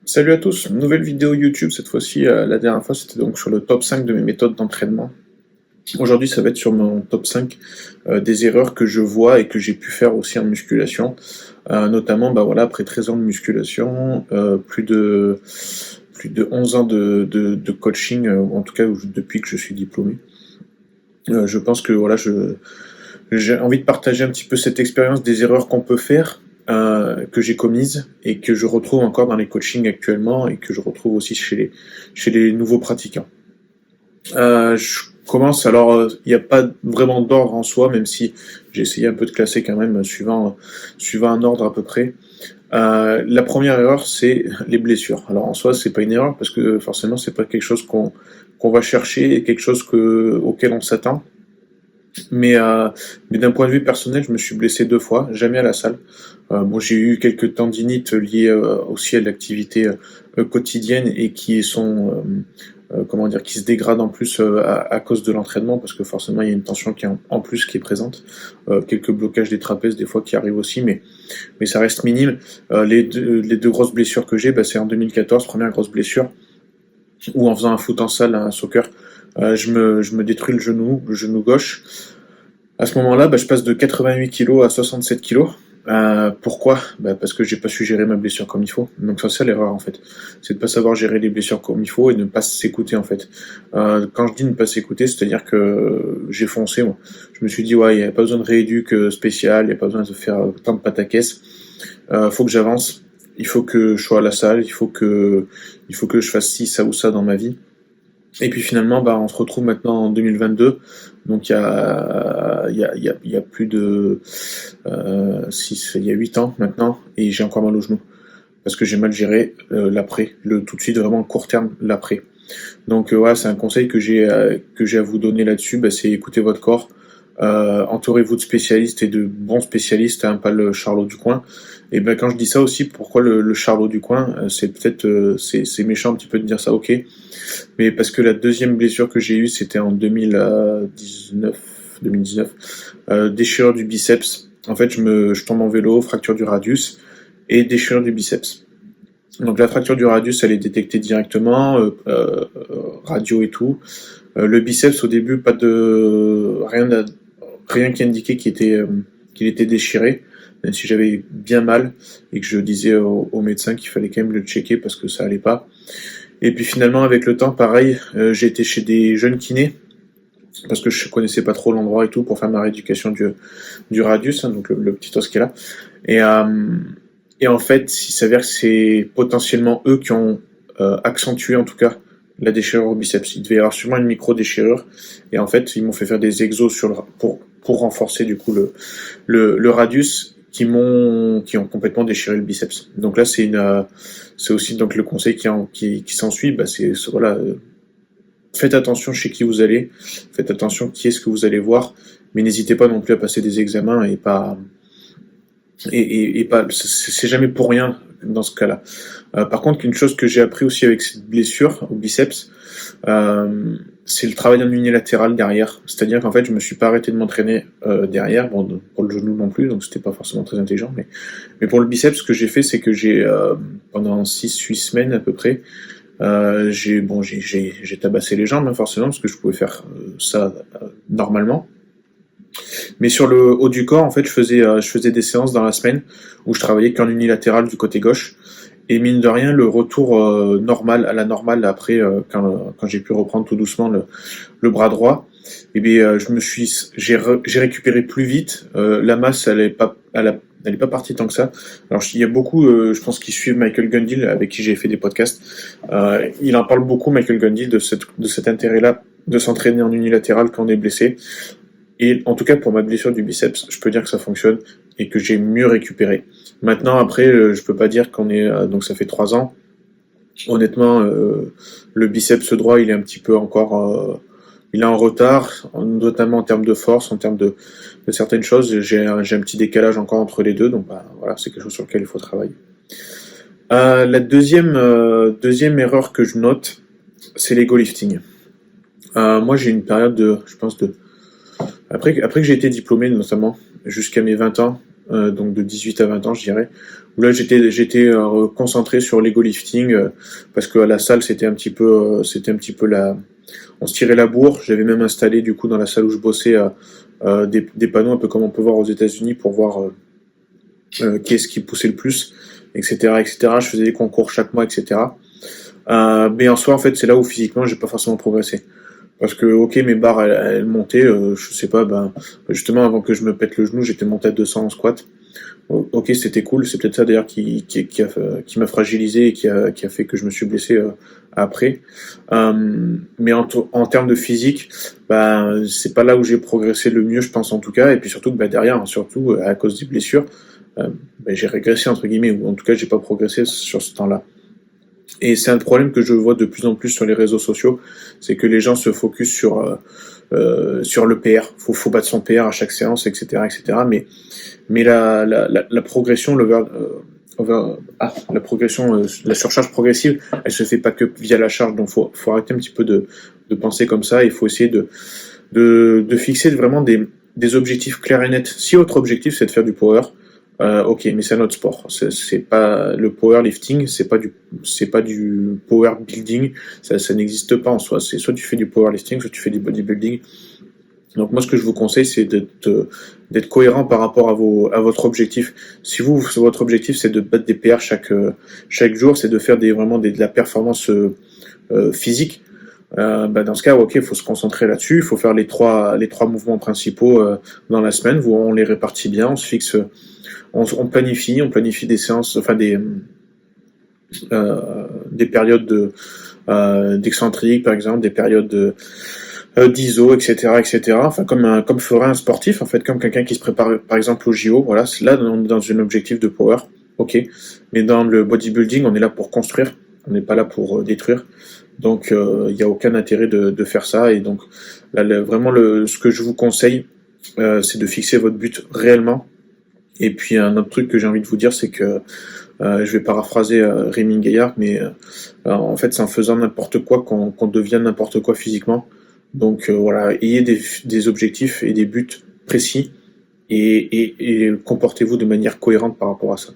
Salut à tous, nouvelle vidéo YouTube cette fois-ci. La dernière fois c'était donc sur le top 5 de mes méthodes d'entraînement. Aujourd'hui ça va être sur mon top 5 des erreurs que je vois et que j'ai pu faire aussi en musculation. Notamment bah voilà, après 13 ans de musculation, plus de 11 ans de coaching, en tout cas depuis que je suis diplômé. Je pense que voilà, j'ai envie de partager un petit peu cette expérience des erreurs qu'on peut faire, que j'ai commises et que je retrouve encore dans les coachings actuellement et que je retrouve aussi chez les nouveaux pratiquants. Je commence, alors il n'y a pas vraiment d'ordre en soi, même si j'ai essayé un peu de classer quand même suivant un ordre à peu près. La première erreur, c'est les blessures. Alors en soi, c'est pas une erreur parce que forcément, c'est pas quelque chose qu'on va chercher et quelque chose auquel on s'attend. Mais, euh, mais d'un point de vue personnel, je me suis blessé 2 fois, jamais à la salle. Bon, j'ai eu quelques tendinites liées aussi à l'activité quotidienne et qui sont, comment dire, qui se dégradent en plus à cause de l'entraînement parce que forcément il y a une tension qui est en plus qui est présente. Quelques blocages des trapèzes des fois qui arrivent aussi, mais ça reste minime. Les deux grosses blessures que j'ai, bah, c'est en 2014, première grosse blessure, où en faisant un foot en salle, un soccer, je me détruis le genou gauche. À ce moment-là, bah, je passe de 88 kilos à 67 kilos. Pourquoi? Bah, parce que j'ai pas su gérer ma blessure comme il faut. Donc c'est ça l'erreur en fait, c'est de pas savoir gérer les blessures comme il faut et de ne pas s'écouter en fait. Quand je dis ne pas s'écouter, c'est-à-dire que j'ai foncé. Moi. Je me suis dit ouais, il y a pas besoin de rééduc spécial, il y a pas besoin de faire tant de pataquès. Faut que j'avance. Il faut que je sois à la salle. Il faut que je fasse ci, ça ou ça dans ma vie. Et puis finalement, bah, on se retrouve maintenant en 2022. Donc il y a plus de il y a 8 ans maintenant, et j'ai encore mal au genou parce que j'ai mal géré l'après, le tout de suite vraiment court terme l'après. Donc ouais, c'est un conseil que j'ai à vous donner là-dessus, bah, c'est écouter votre corps. Entourez-vous de spécialistes et de bons spécialistes, hein, pas le Charlot du coin. Et ben quand je dis ça aussi, pourquoi le Charlot du coin, c'est peut-être c'est méchant un petit peu de dire ça, ok, mais parce que la deuxième blessure que j'ai eue, c'était en 2019, déchirure du biceps. En fait, je tombe en vélo, fracture du radius et déchirure du biceps. Donc la fracture du radius, elle est détectée directement, radio et tout. Le biceps, au début, pas de rien qui indiquait qu'il était déchiré, même si j'avais bien mal et que je disais au médecin qu'il fallait quand même le checker parce que ça allait pas. Et puis finalement, avec le temps, pareil, j'ai été chez des jeunes kinés parce que je connaissais pas trop l'endroit et tout pour faire ma rééducation du radius, hein, donc le petit os qui est là. Et, euh, et en fait, il s'avère que c'est potentiellement eux qui ont accentué en tout cas la déchirure au biceps. Il devait y avoir sûrement une micro-déchirure. Et en fait, ils m'ont fait faire des exos pour renforcer du coup le radius qui ont complètement déchiré le biceps. Donc là, c'est aussi donc le conseil qui s'ensuit, bah voilà, faites attention chez qui vous allez, faites attention qui est-ce que vous allez voir, mais n'hésitez pas non plus à passer des examens et pas, c'est jamais pour rien dans ce cas-là. Par contre, une chose que j'ai appris aussi avec cette blessure au biceps, c'est le travail en unilatéral derrière. C'est-à-dire qu'en fait, je me suis pas arrêté de m'entraîner derrière, bon, pour le genou non plus, donc c'était pas forcément très intelligent, mais pour le biceps, ce que j'ai fait, c'est que pendant 6-8 semaines à peu près, j'ai tabassé les jambes, hein, forcément, parce que je pouvais faire ça normalement. Mais sur le haut du corps, en fait, je faisais des séances dans la semaine où je travaillais qu'en unilatéral du côté gauche. Et mine de rien, le retour normal à la normale après, quand j'ai pu reprendre tout doucement le bras droit, eh bien, j'ai récupéré plus vite. La masse, elle est pas partie tant que ça. Alors, il y a beaucoup, je pense, qui suivent Michael Gundil, avec qui j'ai fait des podcasts. Il en parle beaucoup, Michael Gundil, de cet intérêt-là, de s'entraîner en unilatéral quand on est blessé. Et en tout cas, pour ma blessure du biceps, je peux dire que ça fonctionne et que j'ai mieux récupéré. Maintenant, après, je peux pas dire qu'on est, donc ça fait 3 ans. Honnêtement, le biceps droit, il est un petit peu encore, il est en retard, notamment en termes de force, en termes de certaines choses. J'ai un petit décalage encore entre les deux, donc bah, voilà, c'est quelque chose sur lequel il faut travailler. La deuxième erreur que je note, c'est l'ego lifting. Moi, j'ai une période je pense après que j'ai été diplômé, notamment, jusqu'à mes 20 ans, donc de 18 à 20 ans, je dirais, où là j'étais concentré sur l'ego lifting, parce que à la salle c'était un petit peu la, on se tirait la bourre. J'avais même installé du coup dans la salle où je bossais des panneaux un peu comme on peut voir aux États-Unis pour voir qui est-ce qui poussait le plus, etc., etc. Je faisais des concours chaque mois, etc. Mais en soi, en fait, c'est là où physiquement, j'ai pas forcément progressé. Parce que, ok, mes barres, elles montaient, je sais pas, ben, justement, avant que je me pète le genou, j'étais monté à 200 en squat. Ok, c'était cool, c'est peut-être ça d'ailleurs qui m'a fragilisé et qui a fait que je me suis blessé après. Mais en termes de physique, bah, c'est pas là où j'ai progressé le mieux, je pense en tout cas, et puis surtout que bah, derrière, hein, surtout à cause des blessures, bah, j'ai régressé entre guillemets, ou en tout cas j'ai pas progressé sur ce temps-là. Et c'est un problème que je vois de plus en plus sur les réseaux sociaux, c'est que les gens se focus sur le PR. Faut battre son PR à chaque séance, etc., etc. Mais la progression, la progression, la surcharge progressive, elle se fait pas que via la charge. Donc faut arrêter un petit peu de penser comme ça. Il faut essayer de fixer vraiment des objectifs clairs et nets. Si votre objectif c'est de faire du power, ok, mais c'est un autre sport. C'est pas le powerlifting, c'est pas du power building. Ça n'existe pas en soi. C'est soit tu fais du powerlifting, soit tu fais du bodybuilding. Donc moi, ce que je vous conseille, c'est d'être cohérent par rapport à votre objectif. Si votre objectif, c'est de battre des PR chaque jour, c'est de faire de la performance physique. Bah dans ce cas, ok, il faut se concentrer là-dessus. Il faut faire les trois mouvements principaux dans la semaine. On les répartit bien, on se fixe, on planifie des séances, enfin des périodes d'excentrique, par exemple, des périodes d'iso, etc., etc. Enfin, comme ferait un sportif, en fait, comme quelqu'un qui se prépare, par exemple, au JO. Voilà, c'est là on est dans un objectif de power, ok. Mais dans le bodybuilding, on est là pour construire, on n'est pas là pour détruire. Donc, il n'y a aucun intérêt de faire ça. Et donc, là, vraiment, ce que je vous conseille, c'est de fixer votre but réellement. Et puis, un autre truc que j'ai envie de vous dire, c'est que je vais paraphraser Rémi Gaillard, mais en fait, c'est en faisant n'importe quoi qu'on devient n'importe quoi physiquement. Donc voilà, ayez des objectifs et des buts précis et comportez-vous de manière cohérente par rapport à ça.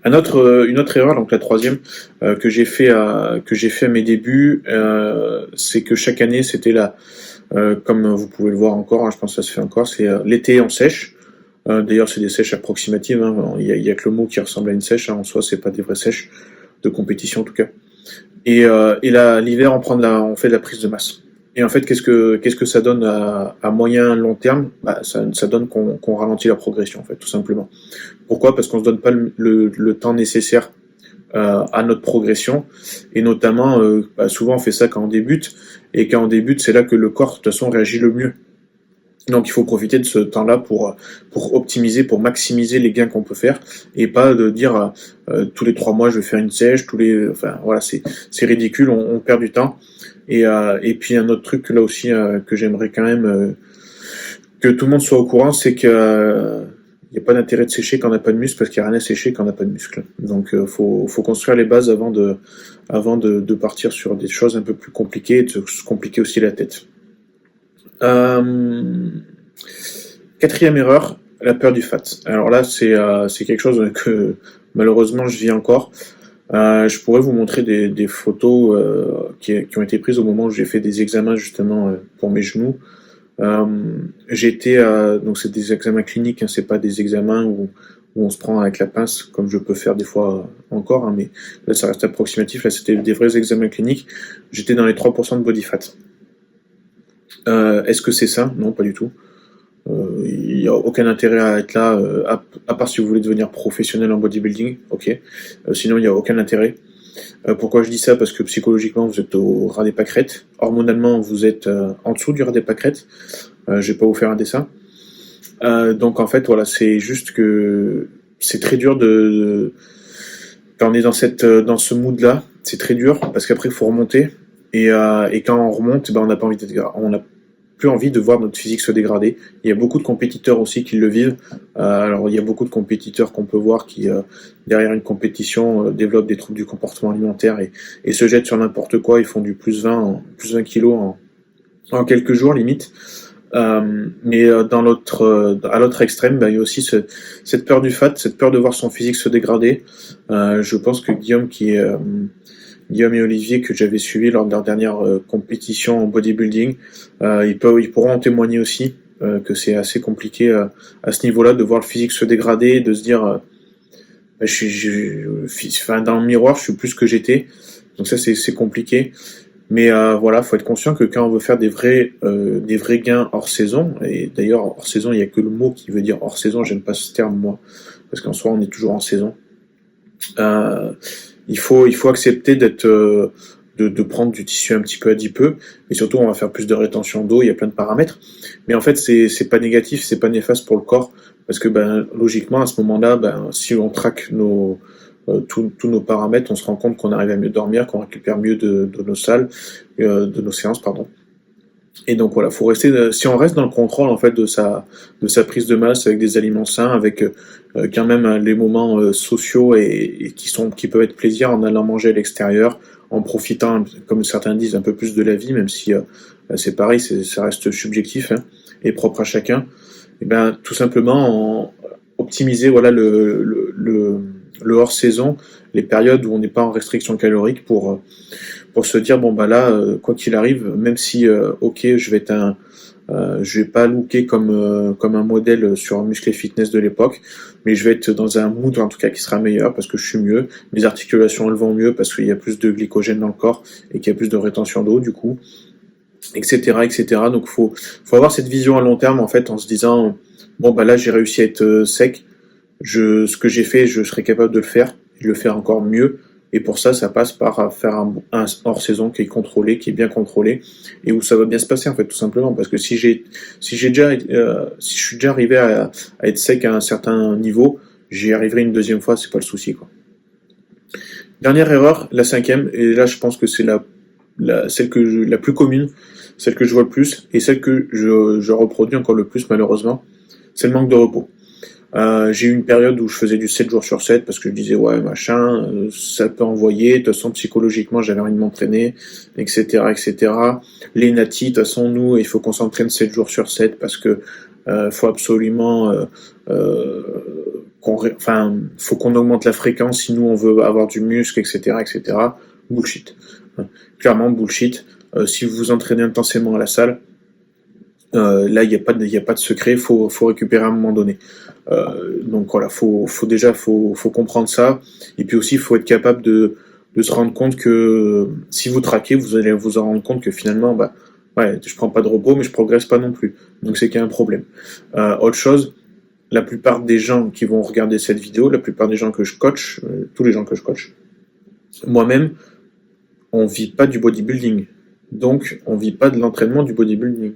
Une autre erreur, donc la troisième, que j'ai fait à mes débuts, c'est que chaque année, c'était comme vous pouvez le voir encore, hein, je pense que ça se fait encore, c'est l'été on sèche. D'ailleurs, c'est des sèches approximatives. Hein, il y a que le mot qui ressemble à une sèche. Hein, en soi, c'est pas des vraies sèches de compétition en tout cas. Et là, l'hiver, on fait de la prise de masse. Et en fait, qu'est-ce que ça donne à moyen long terme? Bah, ça donne qu'on ralentit la progression, en fait, tout simplement. Pourquoi? Parce qu'on se donne pas le temps nécessaire à notre progression. Et notamment, souvent on fait ça quand on débute. Et quand on débute, c'est là que le corps, de toute façon, réagit le mieux. Donc il faut profiter de ce temps-là pour optimiser, pour maximiser les gains qu'on peut faire, et pas de dire tous les 3 mois je vais faire une sèche, enfin voilà, c'est ridicule, on perd du temps. Et puis un autre truc là aussi que j'aimerais quand même que tout le monde soit au courant, c'est que il n'y a pas d'intérêt de sécher quand on n'a pas de muscle, parce qu'il n'y a rien à sécher quand on n'a pas de muscle. Donc faut construire les bases avant de partir sur des choses un peu plus compliquées et de se compliquer aussi la tête. Quatrième erreur, la peur du fat. Alors là, c'est quelque chose que malheureusement je vis encore. Je pourrais vous montrer des photos qui ont été prises au moment où j'ai fait des examens justement pour mes genoux. Donc c'est des examens cliniques, hein, c'est pas des examens où on se prend avec la pince comme je peux faire des fois encore, hein, mais là ça reste approximatif. Là c'était des vrais examens cliniques. J'étais dans les 3% de body fat. Est-ce que c'est ça? Non, pas du tout. Il n'y a aucun intérêt à être là, à part si vous voulez devenir professionnel en bodybuilding, ok. Sinon, il n'y a aucun intérêt. Pourquoi je dis ça? Parce que psychologiquement, vous êtes au ras des pâquerettes. Hormonalement, vous êtes en dessous du ras des pâquerettes. Je vais pas vous faire un dessin. Donc en fait, voilà, c'est juste que c'est très dur quand on est dans ce mood-là, c'est très dur parce qu'après, il faut remonter. Et quand on remonte, ben, on n'a plus envie de voir notre physique se dégrader. Il y a beaucoup de compétiteurs aussi qui le vivent. Alors il y a beaucoup de compétiteurs qu'on peut voir qui, derrière une compétition, développent des troubles du comportement alimentaire et se jettent sur n'importe quoi. Ils font du plus 20 kilos en quelques jours limite. Mais à l'autre extrême, il y a aussi cette peur du fat, cette peur de voir son physique se dégrader. Je pense que Guillaume et Olivier que j'avais suivis lors de leur dernière compétition en bodybuilding, ils pourront en témoigner aussi, que c'est assez compliqué à ce niveau-là de voir le physique se dégrader, et de se dire dans le miroir je suis plus que j'étais, donc ça c'est compliqué. Mais voilà, faut être conscient que quand on veut faire des vrais gains hors saison, et d'ailleurs hors saison, il y a que le mot qui veut dire hors saison, j'aime pas ce terme moi, parce qu'en soi on est toujours en saison. Euh, il faut accepter de prendre du tissu un petit peu adipeux, et surtout on va faire plus de rétention d'eau, il y a plein de paramètres. Mais en fait c'est pas négatif, c'est pas néfaste pour le corps, parce que logiquement à ce moment-là, si on traque tous nos paramètres, on se rend compte qu'on arrive à mieux dormir, qu'on récupère mieux de nos salles, de nos séances, pardon. Et donc voilà, faut rester. Si on reste dans le contrôle en fait de sa prise de masse avec des aliments sains, avec quand même les moments sociaux et qui peuvent être plaisir en allant manger à l'extérieur, en profitant, comme certains disent, un peu plus de la vie, même si c'est pareil, ça reste subjectif hein, et propre à chacun. Et tout simplement optimiser voilà le hors saison, les périodes où on n'est pas en restriction calorique pour se dire bon là quoi qu'il arrive, même si ok je vais pas looker comme un modèle sur muscle et fitness de l'époque, mais je vais être dans un mood en tout cas qui sera meilleur parce que je suis mieux, mes articulations elles vont mieux parce qu'il y a plus de glycogène dans le corps et qu'il y a plus de rétention d'eau du coup, etc. Donc faut avoir cette vision à long terme en fait en se disant bon là j'ai réussi à être sec, ce que j'ai fait je serai capable de le faire, et de le faire encore mieux. Et pour ça, ça passe par faire un hors-saison qui est contrôlé, qui est bien contrôlé, et où ça va bien se passer en fait, tout simplement. Parce que si je suis déjà arrivé à être sec à un certain niveau, j'y arriverai une deuxième fois, c'est pas le souci quoi. Dernière erreur, la cinquième, et là je pense que c'est celle la plus commune, celle que je vois le plus, et celle que je reproduis encore le plus malheureusement, c'est le manque de repos. J'ai eu une période où je faisais du 7 jours sur 7 parce que je disais ouais machin, ça peut envoyer, de toute façon psychologiquement j'avais envie de m'entraîner, etc. Les natis, de toute façon nous il faut qu'on s'entraîne 7 jours sur 7 parce que faut absolument faut qu'on augmente la fréquence si nous on veut avoir du muscle, etc. Bullshit. Clairement bullshit. Si vous vous entraînez intensément à la salle, là, il y a pas de secret, faut récupérer à un moment donné. Donc voilà, faut comprendre ça. Et puis aussi, il faut être capable de se rendre compte que si vous traquez, vous allez vous en rendre compte que finalement, ouais, je prends pas de repos, mais je progresse pas non plus. Donc c'est qu'il y a un problème. Autre chose, la plupart des gens qui vont regarder cette vidéo, la plupart des gens que je coach, tous les gens que je coach, moi-même, on vit pas du bodybuilding. Donc, on vit pas de l'entraînement du bodybuilding.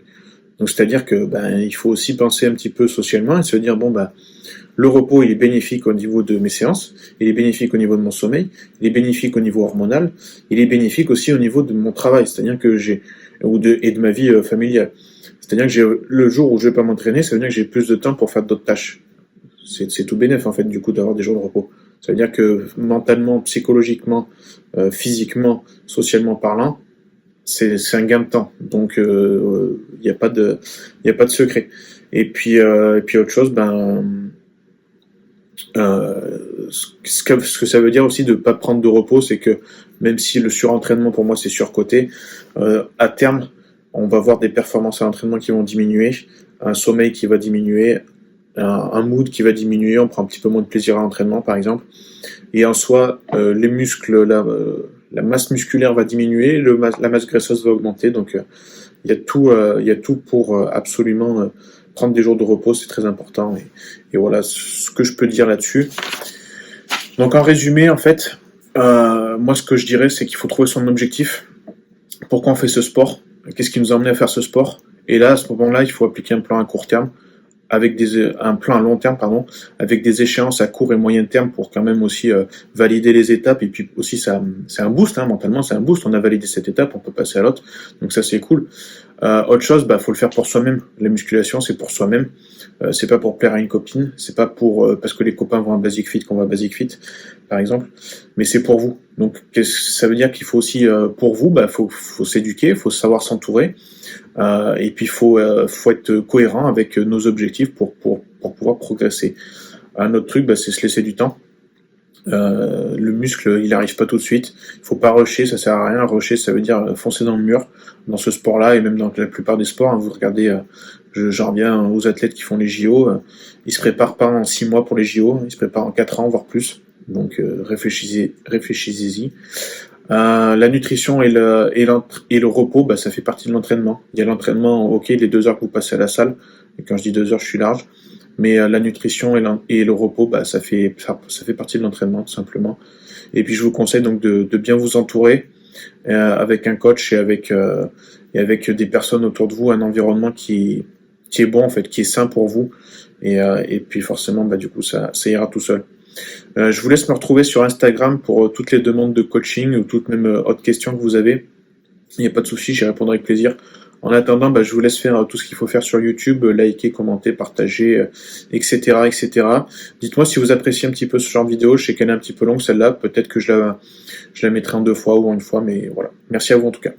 Donc c'est-à-dire que il faut aussi penser un petit peu socialement et se dire le repos il est bénéfique au niveau de mes séances, il est bénéfique au niveau de mon sommeil, il est bénéfique au niveau hormonal, il est bénéfique aussi au niveau de mon travail, c'est-à-dire que et de ma vie familiale. C'est-à-dire que le jour où je vais pas m'entraîner, ça veut dire que j'ai plus de temps pour faire d'autres tâches. C'est tout bénéf en fait du coup d'avoir des jours de repos. Ça veut dire que mentalement, psychologiquement, physiquement, socialement parlant, c'est un gain de temps, donc il n'y a pas de secret. Et puis autre chose, ce que ça veut dire aussi de pas prendre de repos, c'est que même si le surentraînement pour moi c'est surcoté, à terme on va voir des performances à l'entraînement qui vont diminuer, un sommeil qui va diminuer, un mood qui va diminuer, on prend un petit peu moins de plaisir à l'entraînement par exemple, et en soi les muscles la masse musculaire va diminuer, la masse graisseuse va augmenter, donc il y a tout pour absolument prendre des jours de repos, c'est très important, et voilà ce que je peux dire là-dessus. Donc en résumé, en fait, moi ce que je dirais, c'est qu'il faut trouver son objectif, pourquoi on fait ce sport, qu'est-ce qui nous a amené à faire ce sport, et là à ce moment-là, il faut appliquer un plan à court terme, avec un plan à long terme, avec des échéances à court et moyen terme pour quand même aussi valider les étapes, et puis aussi c'est un boost, mentalement c'est un boost, on a validé cette étape, on peut passer à l'autre, donc ça c'est cool. Autre chose, faut le faire pour soi-même. La musculation, c'est pour soi-même. C'est pas pour plaire à une copine, c'est pas pour parce que les copains vont à Basic Fit qu'on va à Basic Fit, par exemple, mais c'est pour vous. Donc, ça veut dire qu'il faut aussi pour vous, faut s'éduquer, faut savoir s'entourer, et puis faut être cohérent avec nos objectifs pour pouvoir progresser. Un autre truc, c'est se laisser du temps. Le muscle, il arrive pas tout de suite. Il faut pas rusher, ça sert à rien. Rusher, ça veut dire foncer dans le mur. Dans ce sport-là, et même dans la plupart des sports, hein, vous regardez, j'en reviens aux athlètes qui font les JO, ils se préparent pas en 6 mois pour les JO, ils se préparent en 4 ans, voire plus. Donc réfléchissez-y. La nutrition et le repos, ça fait partie de l'entraînement. Il y a l'entraînement, ok, les 2 heures que vous passez à la salle, et quand je dis 2 heures, je suis large, mais la nutrition et le repos, ça fait partie de l'entraînement, tout simplement. Et puis je vous conseille donc de bien vous entourer avec un coach et avec des personnes autour de vous, un environnement qui est bon en fait, qui est sain pour vous, et puis forcément, du coup, ça ira tout seul. Je vous laisse me retrouver sur Instagram pour toutes les demandes de coaching ou toutes même autres questions que vous avez. Il n'y a pas de souci, j'y répondrai avec plaisir. En attendant, je vous laisse faire tout ce qu'il faut faire sur YouTube, liker, commenter, partager, etc., etc. Dites-moi si vous appréciez un petit peu ce genre de vidéo. Je sais qu'elle est un petit peu longue celle-là. Peut-être que je la mettrai en 2 fois ou en 1 fois, mais voilà. Merci à vous en tout cas.